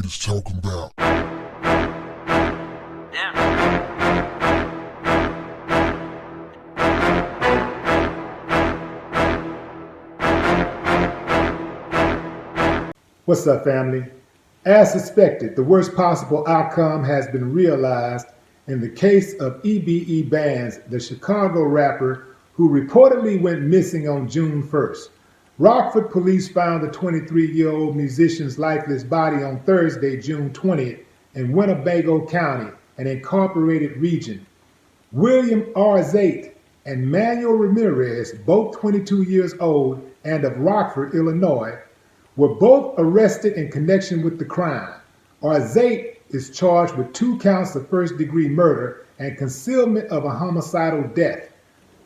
is talking about. What's up, family? As suspected, the worst possible outcome has been realized in the case of EBE Bands, the Chicago rapper who reportedly went missing on June 1st. Rockford police found the 23-year-old musician's lifeless body on Thursday, June 20th in Winnebago County, an incorporated region. William R. Zate and Manuel Ramirez, both 22 years old and of Rockford, Illinois, were both arrested in connection with the crime. Zate is charged with 2 counts of first-degree murder and concealment of a homicidal death.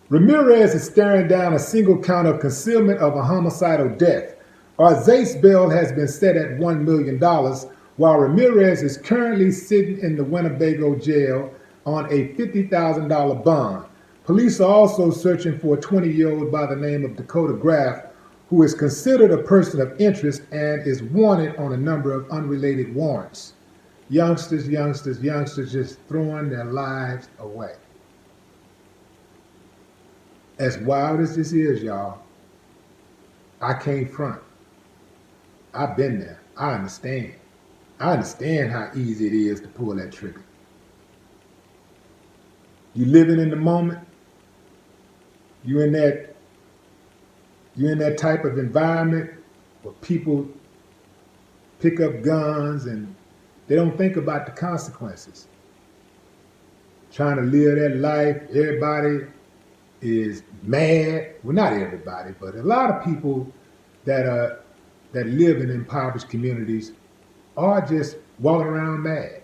Ramirez is staring down a single count of concealment of a homicidal death. Zate's bail has been set at $1 million, while Ramirez is currently sitting in the Winnebago jail on a $50,000 bond. Police are also searching for a 20-year-old by the name of Dakota Graff, who is considered a person of interest and is wanted on a number of unrelated warrants. Youngsters just throwing their lives away. As wild as this is, y'all, I can't front. I've been there. I understand. I understand how easy it is to pull that trigger. You living in the moment. You in that type of environment where people pick up guns and they don't think about the consequences. Trying to live that life, everybody is mad. Well, not everybody, but a lot of people that live in impoverished communities are just walking around mad.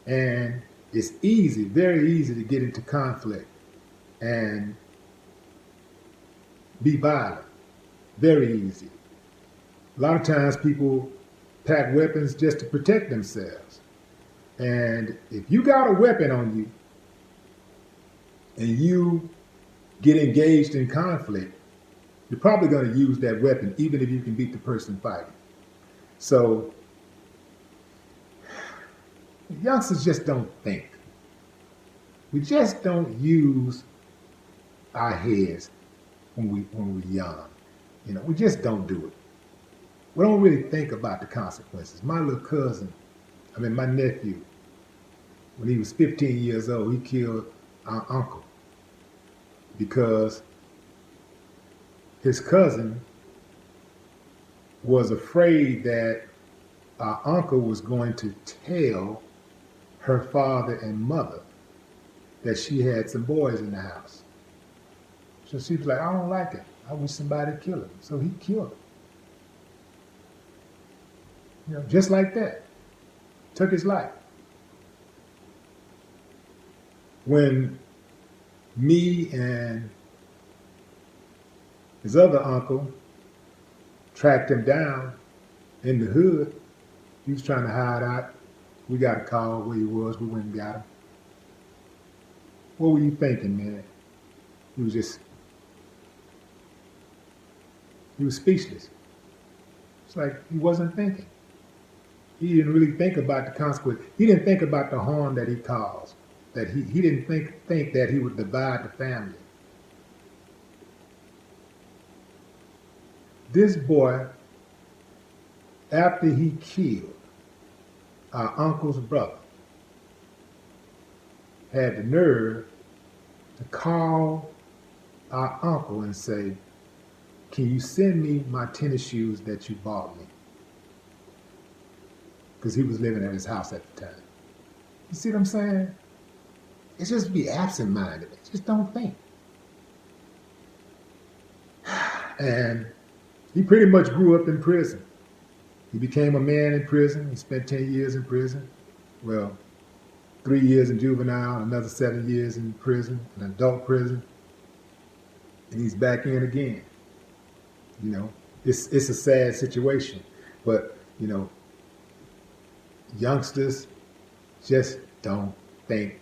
And it's easy, very easy to get into conflict and be violent. Very easy. A lot of times people pack weapons just to protect themselves. And if you got a weapon on you and you get engaged in conflict, you're probably going to use that weapon even if you can beat the person fighting. So youngsters just don't think. We just don't use our heads when we're young. You know, we just don't do it. We don't really think about the consequences. My nephew, when he was 15 years old, he killed our uncle because his cousin was afraid that our uncle was going to tell her father and mother that she had some boys in the house. So she was like, I don't like it. I wish somebody would kill him. So he killed him. You know, just like that. Took his life. When me and his other uncle tracked him down in the hood, he was trying to hide out. We got a call where he was. We went and got him. What were you thinking, man? He was speechless. It's like he wasn't thinking. He didn't really think about the consequence. He didn't think about the harm that he caused. That he didn't think that he would divide the family. This boy, after he killed our uncle's brother, had the nerve to call our uncle and say, can you send me my tennis shoes that you bought me? Because he was living at his house at the time. You see what I'm saying? It's just be absent-minded. Just don't think. And he pretty much grew up in prison. He became a man in prison. He spent 10 years in prison. Well, 3 years in juvenile, another 7 years in prison, an adult prison. And he's back in again. You know, it's a sad situation. But, you know, youngsters just don't think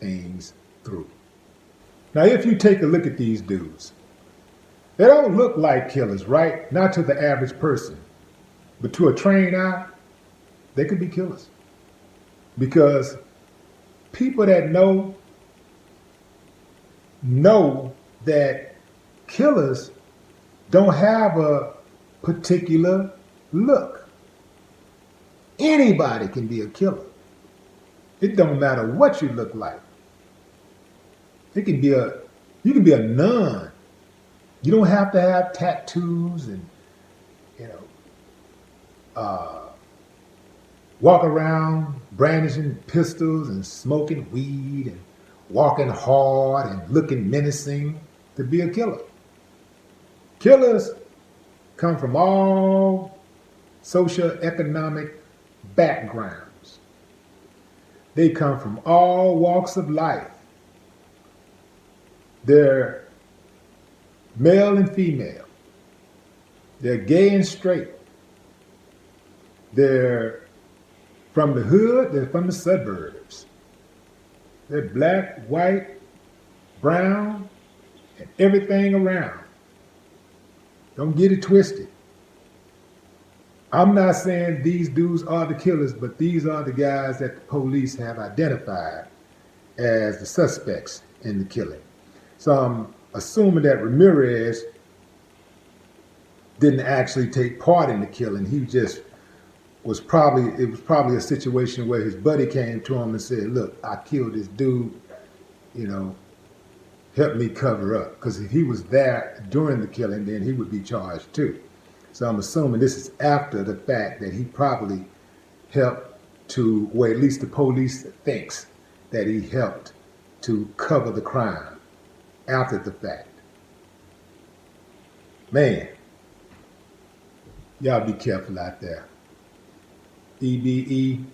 things through. Now, if you take a look at these dudes, they don't look like killers, right? Not to the average person. But to a trained eye, They could be killers. Because people that know that killers don't have a particular look. Anybody can be a killer. It don't matter what you look like. You can be a nun. You don't have to have tattoos and, walk around brandishing pistols and smoking weed and walking hard and looking menacing to be a killer. Killers come from all socioeconomic backgrounds. They come from all walks of life. They're male and female. They're gay and straight. They're from the hood, they're from the suburbs. They're black, white, brown, and everything around. Don't get it twisted. I'm not saying these dudes are the killers, but these are the guys that the police have identified as the suspects in the killing. So I'm assuming that Ramirez didn't actually take part in the killing. He just it was probably a situation where his buddy came to him and said, look, I killed this dude, help me cover up. Because if he was there during the killing, then he would be charged too. So I'm assuming this is after the fact that he probably helped to, or at least the police thinks that he helped to cover the crime after the fact. Man, y'all be careful out there. EBE.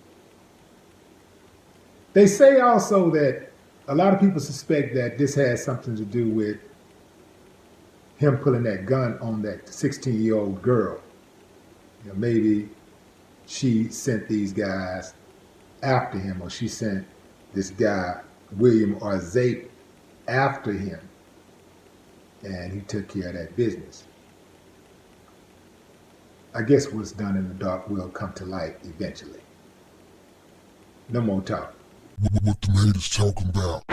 They say also that a lot of people suspect that this has something to do with him pulling that gun on that 16-year-old girl. Maybe she sent these guys after him, or she sent this guy, William or Zape, after him, and he took care of that business. I guess what's done in the dark will come to light eventually. No more talk. What the haters talking about?